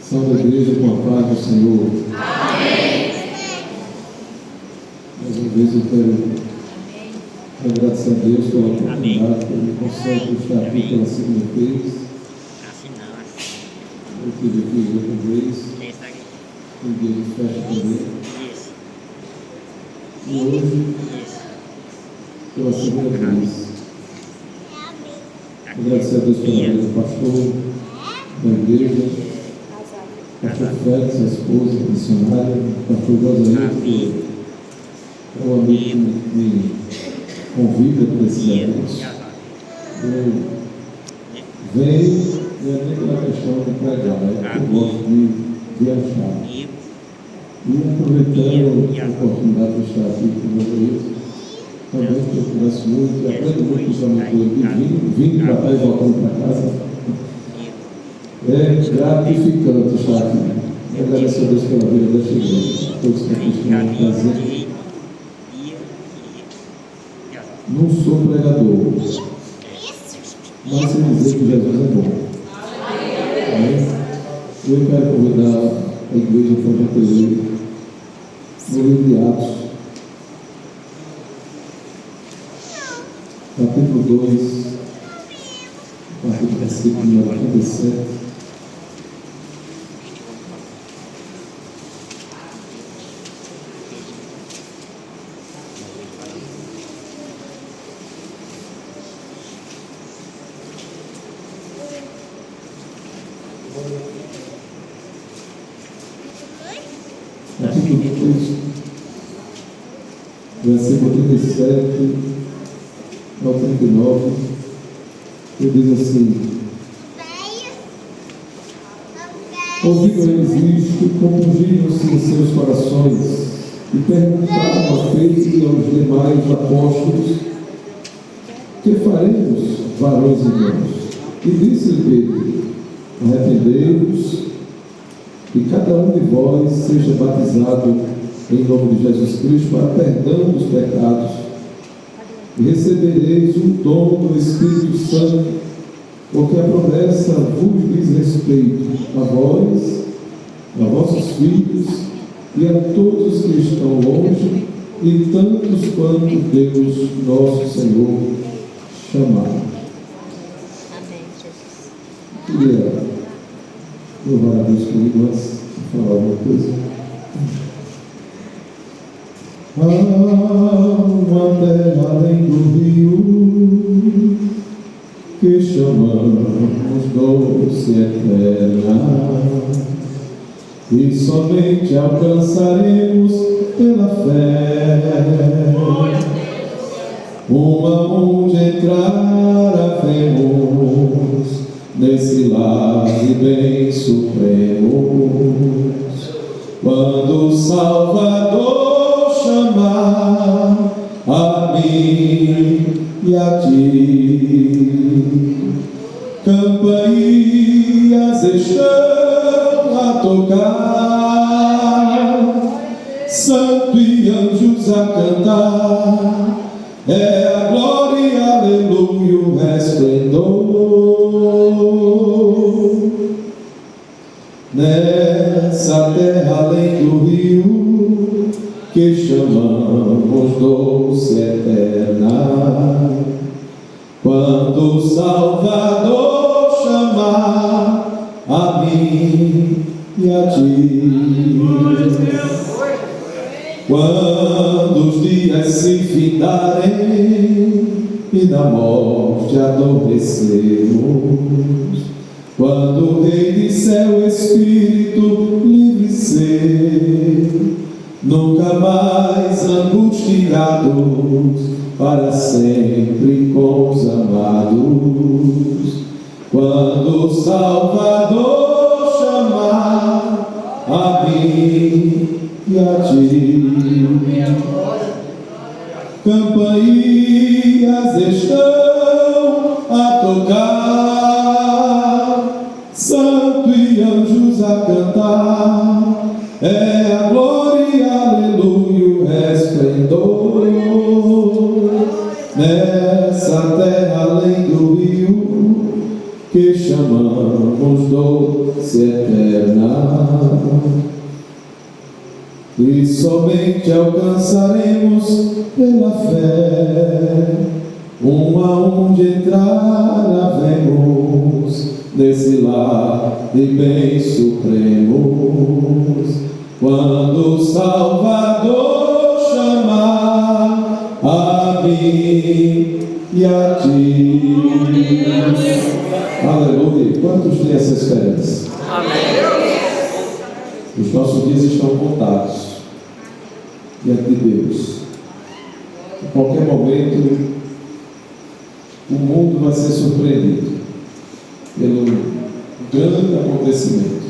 Salve a igreja com a paz do Senhor. Amém. Mais uma vez eu quero agradecer a Deus pela oportunidade que Ele consegue estar aqui pela segunda vez. Eu tive aqui outra vez, um dia de festa também. E hoje, pela segunda vez, agradecer a Deus pela vida do pastor, da igreja, pastor Félix, a esposa, a missionária, pastor Josaí, que é um amigo que me convida para esses eventos. Eu venho, não é nem pela questão de pregar, é que eu gosto de viajar. E aproveitando a oportunidade de estar aqui com o meu marido, também que eu converso muito, e aprendo muito justamente com ele, vindo para cá e voltando para casa. É gratificante estar aqui. Eu agradeço a Deus pela vida desta igreja. Todos que aqui estão no prazer. Não sou pregador, mas sei dizer que Jesus é bom. Eu quero convidar a igreja para recolher no livro de Atos, capítulo 2, a partir do versículo 87. Capítulo 2, versículo 37 ao 39, ele diz assim: ouviram eles isto, compungiram-se em seus corações e perguntaram a Pedro e aos demais apóstolos: que faremos, varões e irmãos? E disse-lhe Pedro: arrependei-vos e cada um de vós seja batizado em nome de Jesus Cristo para perdão dos pecados, e recebereis o dom do Espírito Santo, porque a promessa vos diz respeito a vós, a vossos filhos e a todos que estão longe, e tantos quanto Deus nosso Senhor chamar. Amém, Jesus. Queria louvar a Deus comigo antes de falar alguma coisa. Há uma terra além do rio que chamamos doce eterna, e somente alcançaremos pela fé uma onde entrar havemos nesse lar de bem supremos, quando o Salvador chamar a mim e a ti. Campainhas estão a tocar, santo e anjos a cantar, é a glória, aleluia, o resplendor. Nessa terra além do rio que chamamos doce eterna, quando o Salvador chamar a mim e a ti. Quando os dias se findarem e da morte adormecermos, quando o Rei disser o Espírito livre ser, nunca mais angustiados, para sempre com os amados, quando o Salvador chamar a mim e a ti. Campainhas estão a tocar, santo e anjos a cantar, é a glória, aleluia, o resplendor. Nessa terra além do rio que chamamos doce eterna, somente alcançaremos pela fé. Um a um de entrar havemos nesse lar de bens supremos. Quando o Salvador chamar a mim e a ti. Aleluia. Quantos têm essa esperança? Amém. Os nossos dias estão contados diante de Deus. Em qualquer momento, o mundo vai ser surpreendido pelo grande acontecimento.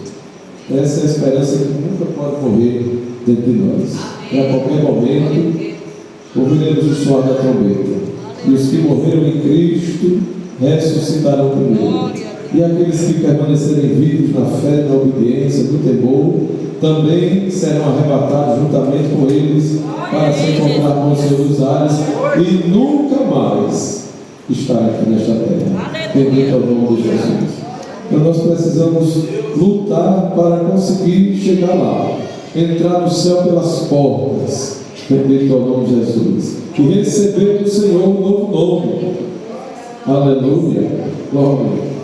Essa é a esperança que nunca pode morrer dentro de nós. E a qualquer momento, ouviremos o som da trombeta. E os que morreram em Cristo ressuscitarão primeiro. E aqueles que permanecerem vivos na fé, na obediência, no temor, também serão arrebatados juntamente com eles para se encontrar com o Senhor dos ares e nunca mais estar aqui nesta terra. Bendito é o nome de Jesus. Então nós precisamos lutar para conseguir chegar lá, entrar no céu pelas portas. Bendito é o nome de Jesus. E receber do Senhor um novo nome. Aleluia. Glória.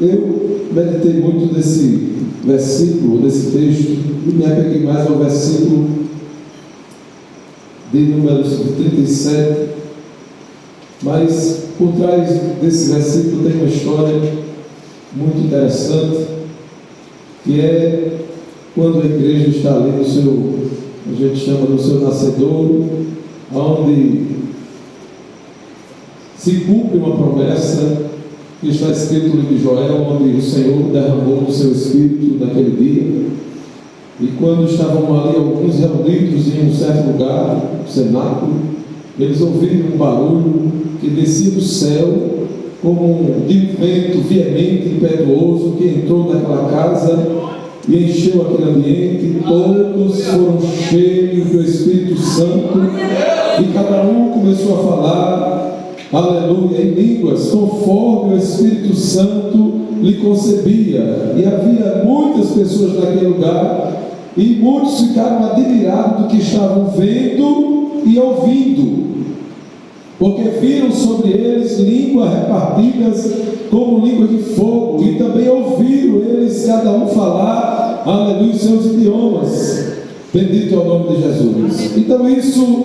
Eu meditei muito nesse versículo, nesse texto, e me apeguei mais ao versículo de número 37, mas por trás desse versículo tem uma história muito interessante, que é quando a igreja está ali no seu, a gente chama no seu nascedouro, onde se cumpre uma promessa que está escrito no livro de Joel, onde o Senhor derramou o seu Espírito naquele dia. E quando estavam ali alguns reunidos em um certo lugar, no cenáculo, eles ouviram um barulho que descia do céu, como de um vento veemente, impetuoso, que entrou naquela casa e encheu aquele ambiente, e todos foram cheios do Espírito Santo, e cada um começou a falar, aleluia, em línguas, conforme o Espírito Santo lhe concebia. E havia muitas pessoas naquele lugar, e muitos ficaram admirados do que estavam vendo e ouvindo, porque viram sobre eles línguas repartidas como línguas de fogo, e também ouviram eles cada um falar, aleluia, seus idiomas. Bendito é o nome de Jesus. Então isso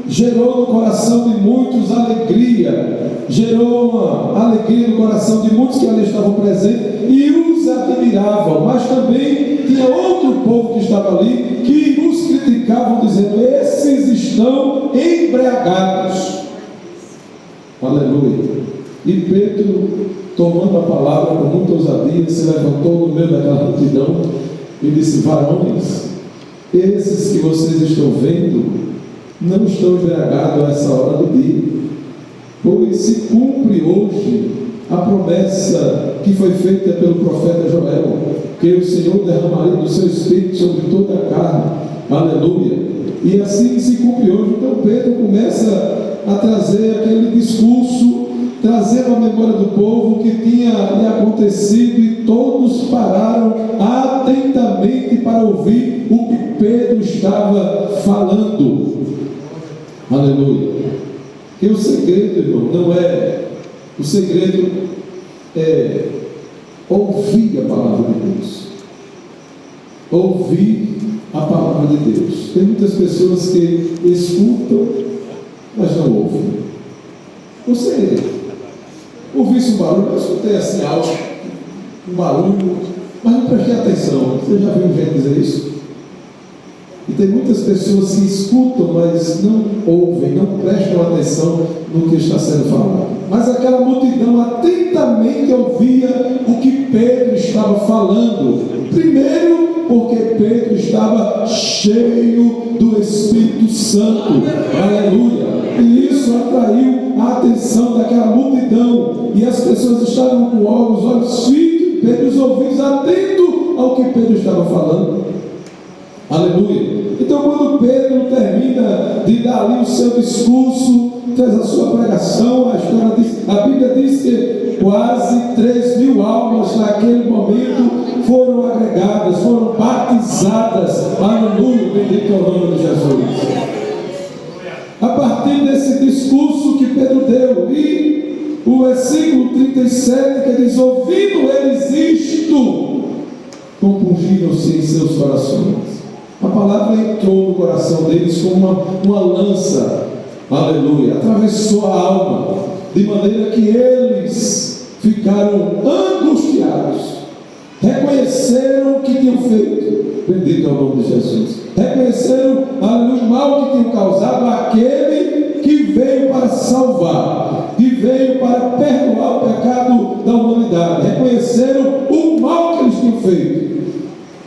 gerou no coração de muitos alegria, gerou uma alegria no coração de muitos que ali estavam presentes e os admiravam, mas também tinha outro povo que estava ali que os criticavam, dizendo: esses estão embriagados. Aleluia. E Pedro, tomando a palavra com muita ousadia, se levantou no meio daquela multidão e disse: varões, esses que vocês estão vendo não estão embriagados a essa hora do dia, pois se cumpre hoje a promessa que foi feita pelo profeta Joel, que o Senhor derramaria do seu Espírito sobre toda a carne. Aleluia. E assim se cumpre hoje. Então Pedro começa a trazer aquele discurso, trazendo a memória do povo que tinha lhe acontecido, e todos pararam atentamente para ouvir o que Pedro estava falando. Aleluia. Que o segredo, irmão, não é, o segredo é ouvir a palavra de Deus. Ouvir a palavra de Deus. Tem muitas pessoas que escutam, mas não ouvem. Você ouvisse um barulho, eu escutei assim algo, um barulho, mas não prestei atenção. Você já viu gente dizer isso? E tem muitas pessoas que escutam, mas não ouvem, não prestam atenção no que está sendo falado. Mas aquela multidão atentamente ouvia o que Pedro estava falando. Primeiro, porque Pedro estava cheio do Espírito Santo. Aleluia. E isso atraiu a atenção daquela multidão. E as pessoas estavam com os olhos fitos, Pedro, os ouvidos atentos ao que Pedro estava falando. Aleluia. Então quando Pedro termina de dar ali o seu discurso, fez a sua pregação, a Bíblia diz que quase 3.000 almas naquele momento foram agregadas, foram batizadas. Aleluia, bendito é o nome de Jesus. A partir desse discurso que Pedro deu, e o versículo 37 que diz: ouvindo eles isto, compungiram-se em seus corações. A palavra entrou no coração deles como uma lança, aleluia, atravessou a alma, de maneira que eles ficaram angustiados, reconheceram o que tinham feito, bendito é o nome de Jesus, reconheceram o mal que tinham causado àquele que veio para salvar, que veio para perdoar o pecado da humanidade, reconheceram o mal que eles tinham feito.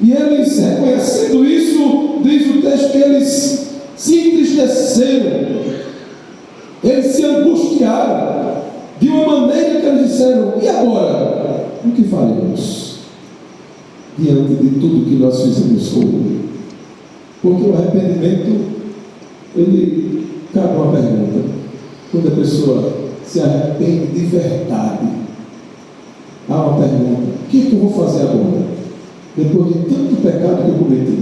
E eles, reconhecendo isso, diz o texto que eles se entristeceram, eles se angustiaram, de uma maneira que eles disseram: e agora? O que faremos diante de tudo que nós fizemos com ele? Porque o arrependimento, ele cabe uma pergunta. Quando a pessoa se arrepende de verdade, há uma pergunta: o que é que eu vou fazer agora? Depois de tanto pecado que eu cometi,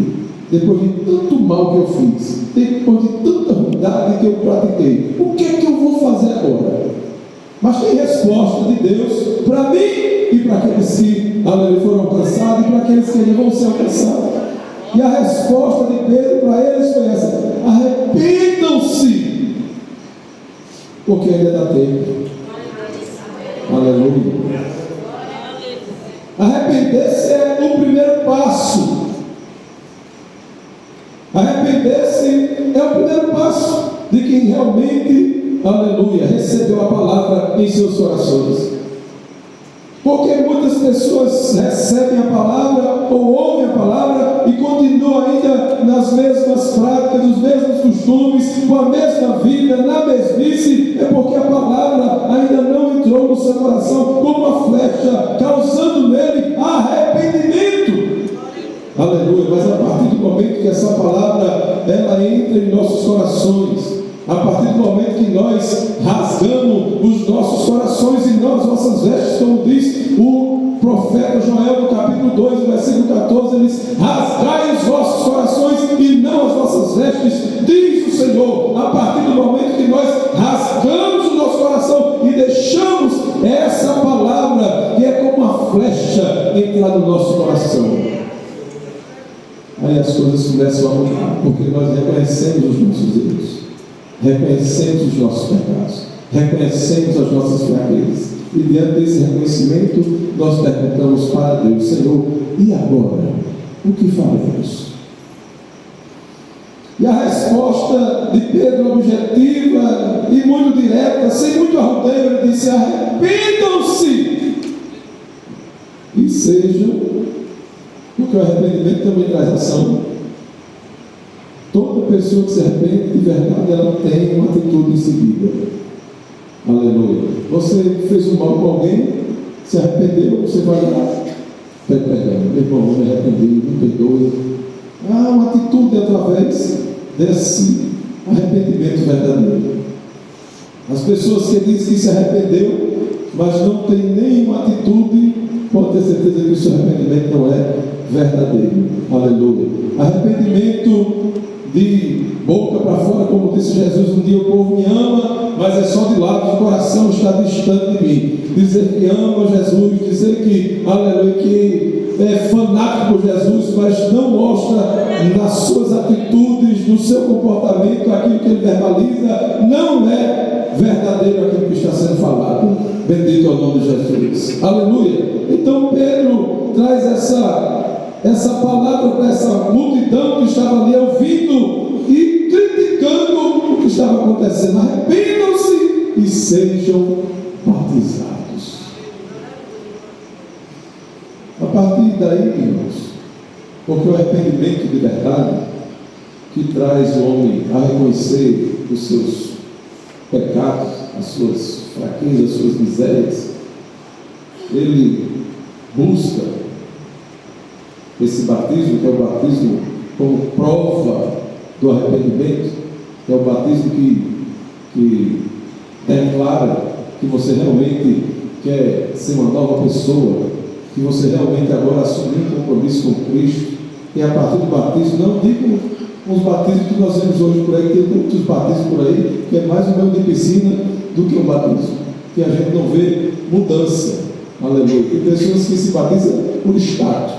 depois de tanto mal que eu fiz, depois de tanta ruindade que eu pratiquei, o que é que eu vou fazer agora? Mas tem resposta de Deus para mim e para aqueles que foram alcançados e para aqueles que vão ser alcançados. E a resposta de Pedro para eles foi essa: arrependam-se, porque ainda dá tempo. Aleluia. Arrepender-se é o primeiro passo. Arrepender-se é o primeiro passo de quem realmente, aleluia, recebeu a palavra em seus corações. Porque muitas pessoas recebem a palavra ou ouvem a palavra e continuam ainda nas mesmas práticas, nos mesmos costumes, com a mesma vida, na mesmice. É porque a palavra ainda não entrou no seu coração como uma flecha, causando nele arrependimento. Aleluia. Mas a partir do momento que essa palavra ela entra em nossos corações, a partir do momento que nós rasgamos os nossos corações e não as nossas vestes, como diz o profeta Joel no capítulo 2, versículo 14, ele diz: rasgai os vossos corações e não as vossas vestes, diz o Senhor. A partir do momento que nós rasgamos o nosso coração e deixamos essa palavra, que é como uma flecha, entrar no nosso coração, aí as coisas começam a mudar, porque nós reconhecemos os nossos erros, reconhecemos os nossos pecados, reconhecemos as nossas fraquezas, e diante desse reconhecimento nós perguntamos para Deus: Senhor, e agora? O que faremos? E a resposta de Pedro, objetiva e muito direta, sem muito arrodeio, ele disse: arrependam-se e sejam, porque o arrependimento também traz ação. Toda pessoa que se arrepende de verdade, ela tem uma atitude em seguida. Aleluia. Você fez um mal com alguém, se arrependeu, você vai lá, pede perdão: meu irmão, eu me arrependi, me perdoe. Uma atitude através desse arrependimento verdadeiro. As pessoas que dizem que se arrependeu, mas não tem nenhuma atitude, pode ter certeza que o seu arrependimento não é verdadeiro. Aleluia. Arrependimento de boca para fora, como disse Jesus um dia: o povo me ama, mas é só de lado, o coração está distante de mim. Dizer que ama Jesus, dizer que, aleluia, que é fanático por Jesus, mas não mostra nas suas atitudes, no seu comportamento, aquilo que ele verbaliza, não é verdadeiro aquilo que está sendo falado. Bendito é o nome de Jesus. Aleluia. Então Pedro traz essa palavra para essa multidão que estava ali ouvindo e criticando o que estava acontecendo: arrependam-se e sejam batizados. A partir daí, irmãos, porque o arrependimento de verdade, que traz o homem a reconhecer os seus pecados, as suas fraquezas, as suas misérias, ele busca esse batismo, que é o batismo como prova do arrependimento, que é o batismo que declara que você realmente quer ser uma nova pessoa, que você realmente agora assumiu um compromisso com Cristo, E a partir do batismo, não digo os batismos que nós vemos hoje por aí, tem muitos batismos por aí, que é mais um meio de piscina do que um batismo, que a gente não vê mudança. Aleluia. Tem pessoas que se batizam por status,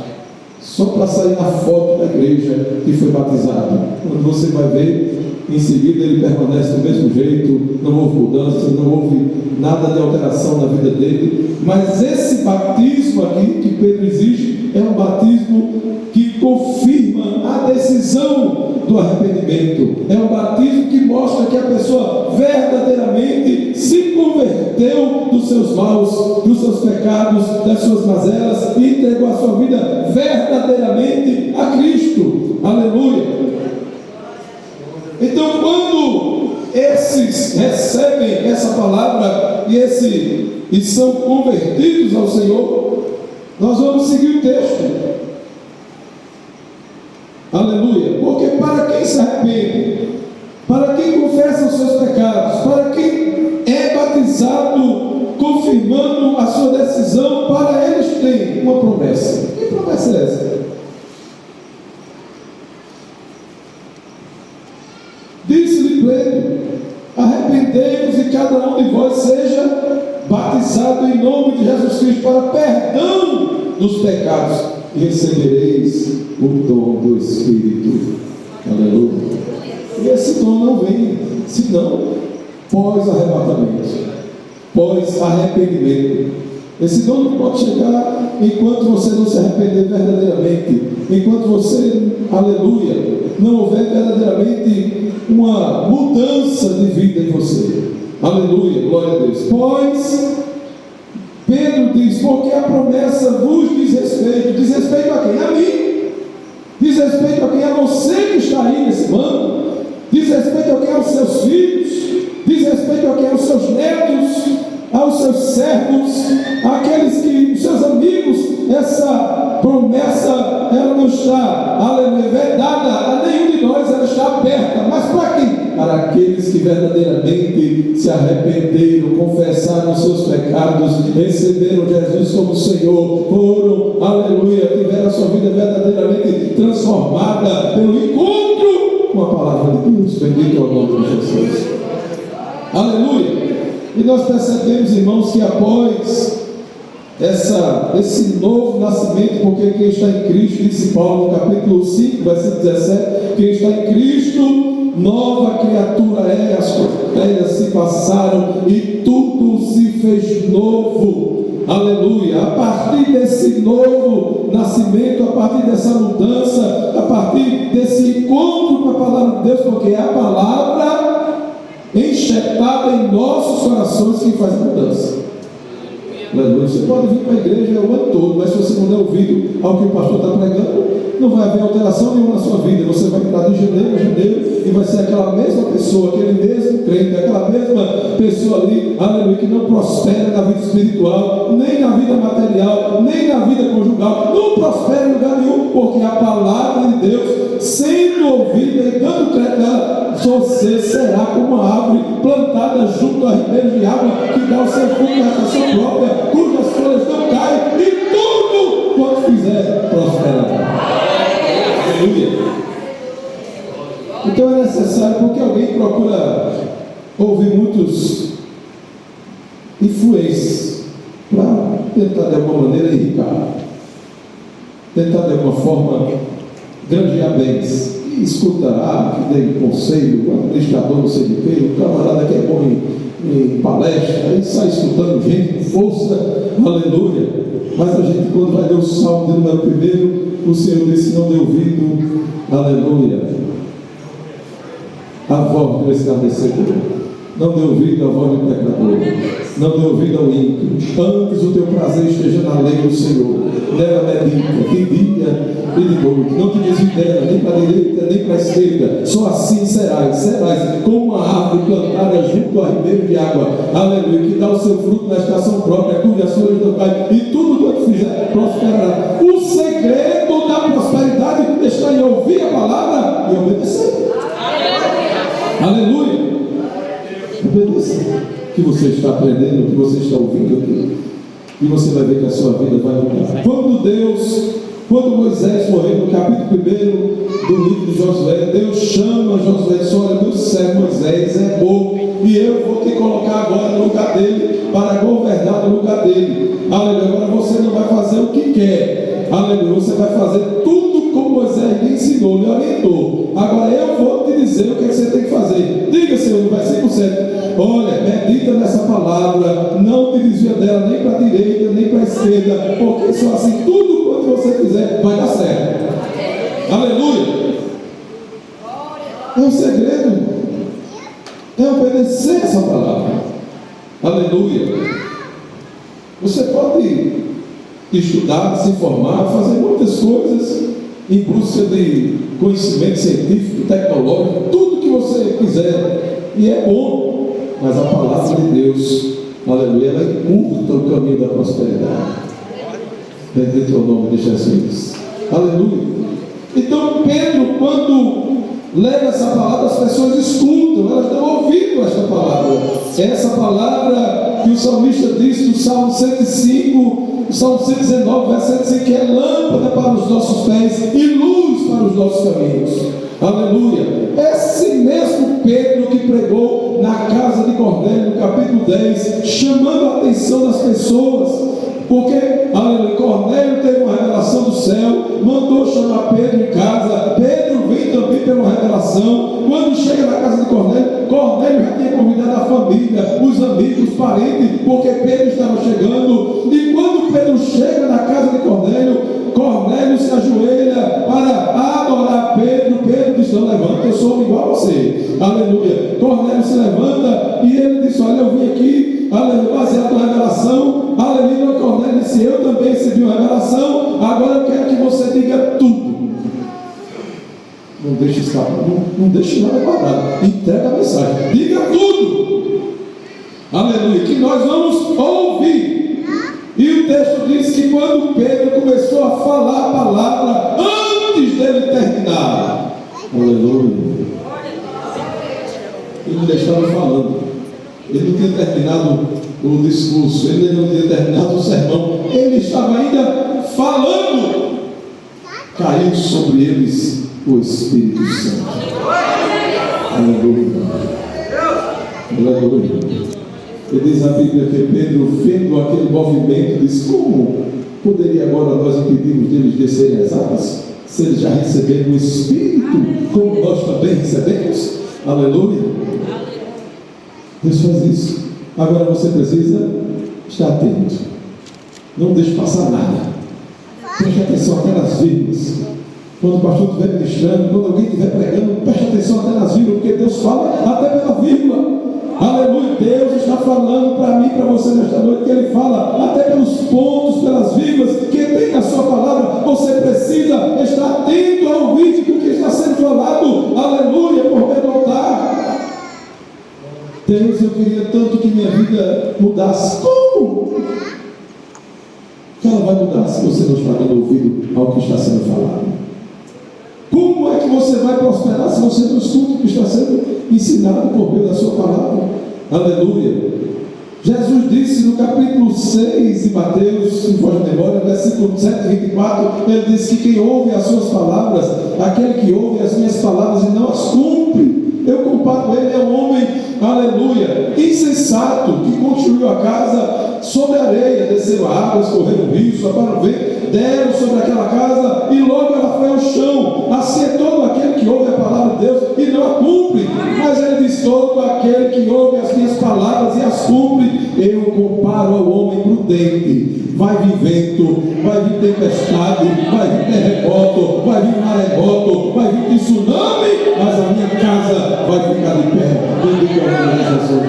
só para sair na foto da igreja que foi batizado. Quando você vai ver, em seguida ele permanece do mesmo jeito, não houve mudança, não houve nada de alteração na vida dele. Mas esse batismo aqui que Pedro exige é um batismo que confirma a decisão do arrependimento. É um batismo que mostra que a pessoa verdadeiramente se converteu dos seus maus, dos seus pecados, das suas mazelas e entregou a sua vida verdadeiramente a Cristo. Aleluia. Então, quando esses recebem essa palavra e são convertidos ao Senhor, nós vamos seguir o texto. Aleluia. Porque para quem se arrepende, para quem confessa os seus pecados, para quem é batizado confirmando a sua decisão, para eles tem uma promessa. Que promessa é essa? Disse-lhe Pedro: arrependei-vos e cada um de vós seja batizado em nome de Jesus Cristo para perdão dos pecados, e recebereis o dom do Espírito. Aleluia. E esse dom não vem senão pós-arrebatamento, pós-arrependimento. Esse dom não pode chegar enquanto você não se arrepender verdadeiramente, enquanto você, aleluia, não houver verdadeiramente uma mudança de vida em você. Aleluia, glória a Deus. Pois Pedro diz: porque a promessa vos diz respeito a quem? A mim. Diz respeito a quem? A você que está aí nesse banco. Diz respeito a quem? Aos seus filhos. Diz respeito a quem? Aos seus netos, aos seus servos, àqueles que, os seus amigos. Essa promessa, ela não está, aleluia, vedada a nenhum de nós, ela está aberta. Mas para quem? Para aqueles que verdadeiramente se arrependeram, confessaram os seus pecados, receberam Jesus como Senhor, foram, aleluia, tiveram a sua vida verdadeiramente transformada pelo encontro com a palavra de Deus. Bendito é o nome de Jesus. Aleluia. E nós percebemos, irmãos, que após esse novo nascimento, porque quem está em Cristo, disse Paulo no capítulo 5, versículo 17, quem está em Cristo, nova criatura é, as coisas velhas se passaram e tudo se fez novo. Aleluia. A partir desse novo nascimento, a partir dessa mudança, a partir desse encontro com a palavra de Deus, porque é a palavra enxertada em nossos corações que faz a mudança. Aleluia. Você pode vir para a igreja o ano todo, mas se você não der ouvido ao que o pastor está pregando, não vai haver alteração nenhuma na sua vida. Você vai entrar de janeiro a janeiro e vai ser aquela mesma pessoa, aquele mesmo crente, aquela mesma pessoa ali, aleluia, que não prospera na vida espiritual, nem na vida material, nem na vida conjugal, não prospera em lugar nenhum, porque a palavra de Deus, sendo ouvida e dando crédito dela, você será como uma árvore plantada junto a ribeiros de água, que dá o seu fruto na estação própria, cujas folhas não caem, e tudo quanto fizer prosperará. Aleluia. Então é necessário, porque alguém procura ouvir muitos influências para tentar de alguma maneira enricar, tentar de alguma forma granjear bens. E escuta, que dei conselho, o administrador não sei de quê, o camarada que é bom em palestra, aí sai escutando gente com força, aleluia. Mas a gente, quando vai ler o Salmo de número 1, o Senhor disse: não dê ouvido, aleluia, a voz do escarnecedor, não dê ouvido à voz do pecador, não dê ouvido ao ímpio. Antes o teu prazer esteja na lei do Senhor, nela medita, de dia e de noite. Não te desvie dela, nem para a direita, nem para a esquerda. Só assim serás como uma árvore plantada junto a ribeiro de água, aleluia, que dá o seu fruto na estação própria, cujas folhas não caem, e tudo quanto fizer prosperará. O segredo da prosperidade está em ouvir a palavra e obedecer. Aleluia. Obedeça. O que você está aprendendo, o que você está ouvindo aqui, e você vai ver que a sua vida vai mudar. Quando Deus Quando Moisés morreu, no capítulo 1 do livro de Josué, Deus chama Josué e diz: olha, meu servo Moisés é bom, e eu vou te colocar agora no lugar dele, para governar no lugar dele. Aleluia. Agora você não vai fazer o que quer, aleluia, você vai fazer tudo como Moisés lhe ensinou, lhe orientou. Agora eu vou te dizer o que você tem que fazer. Diga, Senhor, no versículo 7: olha, medita nessa palavra, não te desvia dela nem para a direita, nem para a esquerda, porque só assim tudo quanto você fizer vai dar certo. Aleluia. É um segredo, é obedecer essa palavra. Aleluia. Você pode estudar, se informar, fazer muitas coisas em busca de conhecimento científico, tecnológico, tudo que você quiser, e é bom, mas a palavra de Deus, aleluia, ela encurta o caminho da prosperidade. Bendito é o nome de Jesus. Aleluia. Então Pedro, quando leva essa palavra, as pessoas escutam, elas estão ouvindo esta palavra. Essa palavra que o salmista diz no Salmo 105, o Salmo 119, versículo 105, que é lâmpada para os nossos pés e luz para os nossos caminhos. Aleluia. Esse mesmo Pedro que pregou na casa de Cornélio, no capítulo 10, chamando a atenção das pessoas, porque, aleluia, Cornélio teve uma revelação do céu, mandou chamar Pedro em casa. Pedro vem também pela revelação. Quando chega na casa de Cornélio, Cornélio já tinha convidado a família, os amigos, os parentes, porque Pedro estava chegando. E quando Pedro chega na casa de Cornélio, Cornélio se ajoelha para adorar Pedro. Pedro diz: não, levanta, eu sou igual a você. Aleluia. Cornélio se levanta e ele diz: olha, eu vim aqui, aleluia, baseado na revelação. Aleluia. Cornélio disse: eu também recebi uma revelação, agora eu quero que você diga tudo. Não deixe escapar, não deixe nada guardado, entrega a mensagem, diga tudo. Aleluia, que nós vamos ouvir. E o texto diz que quando Pedro começou a falar a palavra, antes dele terminar, aleluia, ele não estava falando, ele não tinha terminado o discurso, ele não tinha terminado o sermão, ele estava ainda falando. Caiu sobre eles o Espírito Santo. Aleluia. Aleluia. E diz a Bíblia que Pedro, vendo aquele movimento, diz: como poderia agora nós impedirmos deles descerem as águas, se eles já receberam o Espírito, como nós também recebemos? Aleluia. Deus faz isso. Agora você precisa estar atento, não deixe passar nada, preste atenção até nas vírgulas. Quando o pastor estiver ministrando, quando alguém estiver pregando, preste atenção até nas vírgulas, porque Deus fala até pela vírgula. Aleluia. Deus está falando para mim e para você nesta noite, que Ele fala até pelos pontos, pelas vírgulas que tem na sua palavra. Você precisa estar atento a ouvir o que está sendo falado. Aleluia, por meio do altar. Deus, eu queria tanto que minha vida mudasse. Como? Que ela vai mudar se você não está dando ouvido ao que está sendo falado? Como é que você vai prosperar se você não escuta o que está sendo ensinado por meio da sua palavra? Aleluia. Jesus disse no capítulo 6 de Mateus, se não for de memória, versículo 7 e 24, ele disse que quem ouve as suas palavras, aquele que ouve as minhas palavras e não as cumpre, eu comparo ele a um homem, aleluia, insensato, que construiu a casa sobre a areia, desceu a água, escorreu o rio, sopraram o vento, deram sobre aquela casa e logo ela foi ao chão. Assim é todo aquele que ouve a palavra de Deus e não a cumpre. Mas ele diz: todo aquele que ouve as minhas palavras e as cumpre, eu comparo ao homem prudente. Vai vir vento, vai vir tempestade, vai vir terremoto, vai vir maremoto, vai vir tsunami, mas a minha casa vai ficar de pé. Bendito é o nome de Jesus.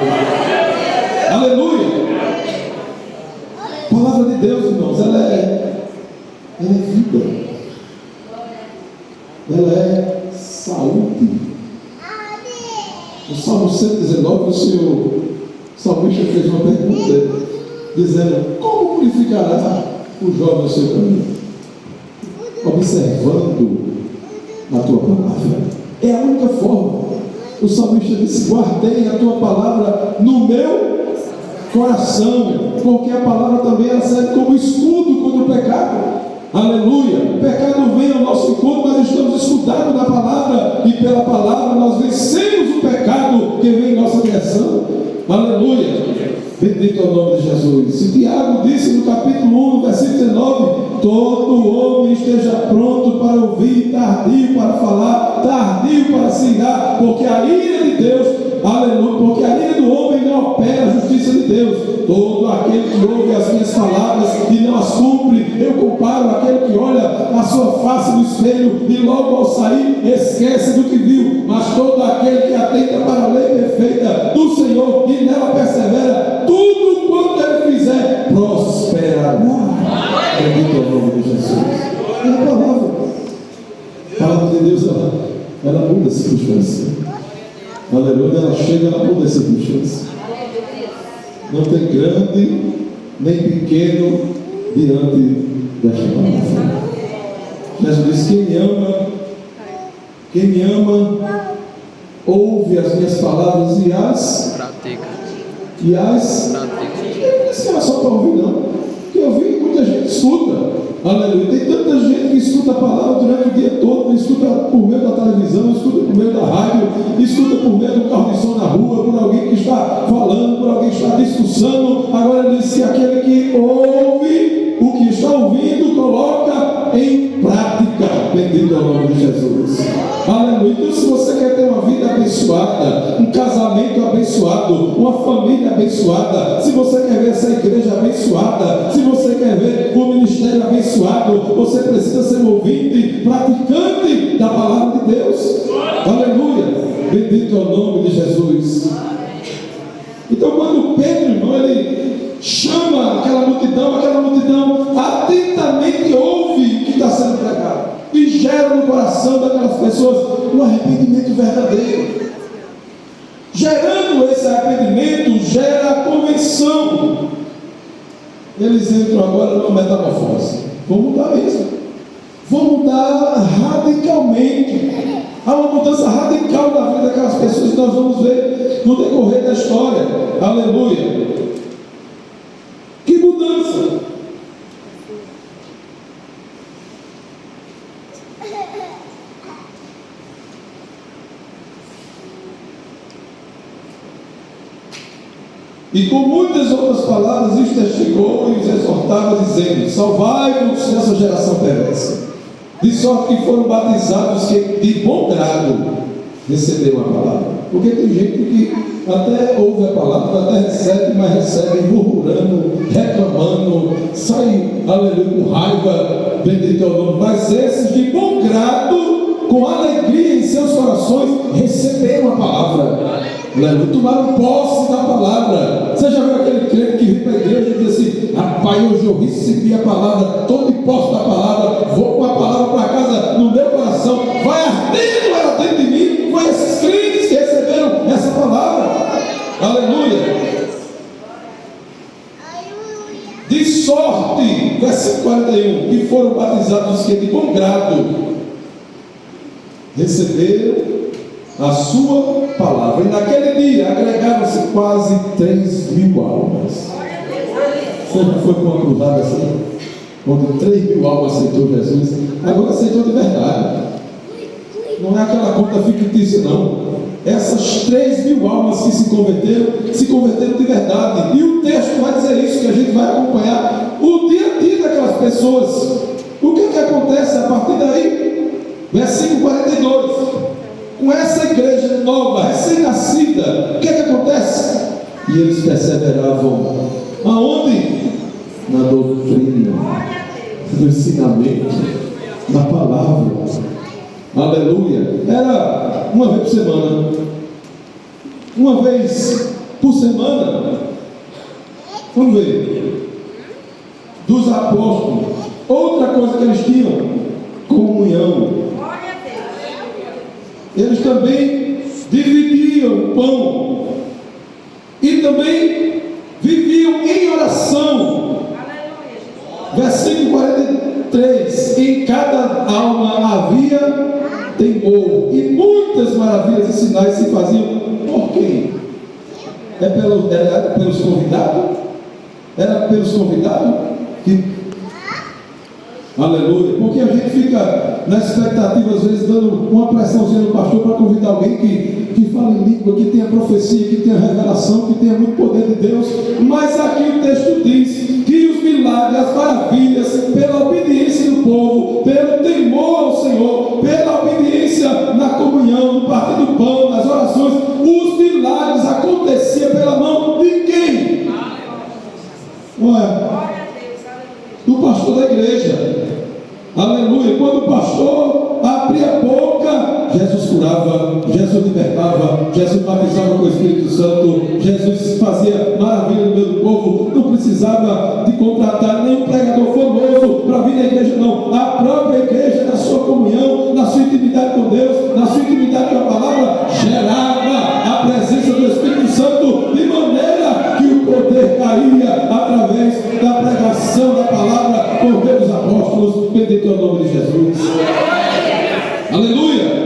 Aleluia. A palavra de Deus, irmãos, ela é vida, ela é saúde. No Salmo 119, o Senhor salmista fez uma pergunta, dizendo: como purificará o jovem o seu caminho? Observando a tua palavra. É a única forma. O salmista disse: guardei a tua palavra no meu coração, porque a palavra também ela serve como escudo contra o pecado. Aleluia. Bendito é o nome de Jesus. E Tiago disse no capítulo 1, versículo 19: todo homem esteja pronto para ouvir, tardio para falar, tardio para se irar, porque a ira de Deus, aleluia, porque a ira do homem não opera a justiça de Deus. Todo aquele que ouve as minhas palavras e não as cumpre, eu comparo aquele que olha a sua face no espelho e logo ao sair esquece do que viu. Mas todo aquele que atenta para a lei perfeita do Senhor e nela persevera, tudo quanto ele fizer prosperará. Bendito é o nome de Jesus. É a palavra. A palavra de Deus, ela muda a circunstância. Aleluia, ela chega, ela muda a circunstância. Não tem grande nem pequeno diante desta palavra. Jesus disse: quem me ama, ouve as minhas palavras e as pratica. Não é só para ouvir, não. Porque ouvir, muita gente escuta. Aleluia. Tem tanta gente que escuta a palavra durante o dia todo, escuta por meio da televisão, escuta por meio da rádio, escuta por meio do carro de som na rua, por alguém que está falando, por alguém que está discussando. Agora ele disse: aquele que ouve o que está ouvindo, coloca em prática. Bendito é o nome de Jesus. Aleluia. Então, se você quer ter uma vida abençoada, um casamento abençoado, uma família abençoada, se você quer ver essa igreja abençoada, se você quer ver o ministério abençoado, você precisa ser um ouvinte, praticante da palavra de Deus. Aleluia. Bendito é o nome de Jesus. Então, quando Pedro, irmão, ele chama aquela multidão atentamente ouve o que está sendo pregado e gera no coração daquelas pessoas um arrependimento verdadeiro. Gerando esse arrependimento, gera a convenção. Eles entram agora numa metamorfose. Vão mudar mesmo. Vão mudar radicalmente. Há uma mudança radical na vida daquelas pessoas que nós vamos ver no decorrer da história. Aleluia. Que mudança! E com muitas outras palavras os testigou e os exortava, dizendo: salvai-vos dessa geração perversa. De sorte que foram batizados que de bom grado receberam a palavra. Porque tem gente que até ouve a palavra, até recebe, mas recebe murmurando, reclamando, sai, aleluia, com raiva, bendito é o nome. Mas esses de bom grado, com alegria em seus corações, receberam a palavra. Aleluia, tomaram posse da palavra. Você já viu aquele crente que vem para a igreja e diz assim: rapaz, hoje eu recebi a palavra, estou de posse da palavra, vou com a palavra para casa no meu coração, vai ardendo ela dentro de mim. Foi esses crentes que receberam essa palavra. Aleluia. De sorte, versículo 41, que foram batizados que de bom grado receberam a sua palavra. E naquele dia agregaram-se quase 3.000 almas. Você já foi com uma cruzada assim? Quando 3.000 almas aceitou Jesus, agora aceitou de verdade. Não é aquela conta fictícia, não. Essas 3.000 almas que se converteram de verdade. E o texto vai dizer isso, que a gente vai acompanhar o dia a dia daquelas pessoas. O que acontece a partir daí? Versículo 42. Com essa igreja nova, recém-nascida, o que acontece? E eles perseveravam aonde? Na doutrina, no ensinamento, na palavra. Aleluia. Era uma vez por semana. Uma vez por semana. Vamos ver. Dos apóstolos. Outra coisa que eles tinham: comunhão. Eles também dividiam o pão e também viviam em oração. Versículo 43: em cada alma havia temor, e muitas maravilhas e sinais se faziam. Por quem? Era pelos convidados? Era pelos convidados? Aleluia. Porque a gente fica na expectativa, às vezes, dando uma pressãozinha no pastor para convidar alguém que que fala em língua, que tenha profecia, que tenha revelação, que tenha muito poder de Deus. Mas aqui o texto diz que os milagres, as maravilhas, pela obediência do povo, pelo temor ao Senhor, pela obediência na comunhão, no partir do pão, nas orações, os milagres aconteciam pela mão de quem? Ué, do pastor da igreja. Aleluia. Quando o pastor abria a boca, Jesus curava, Jesus libertava, Jesus batizava com o Espírito Santo, Jesus fazia maravilha no meio do povo. Não precisava de contratar nenhum pregador famoso para vir na igreja, não. A própria igreja, na sua comunhão, na sua intimidade com Deus, na sua intimidade com a palavra, gerava a presença do Espírito Santo, de maneira que o poder caía através da pregação da palavra por meio dos apóstolos. Bendito é o nome de Jesus. Aleluia.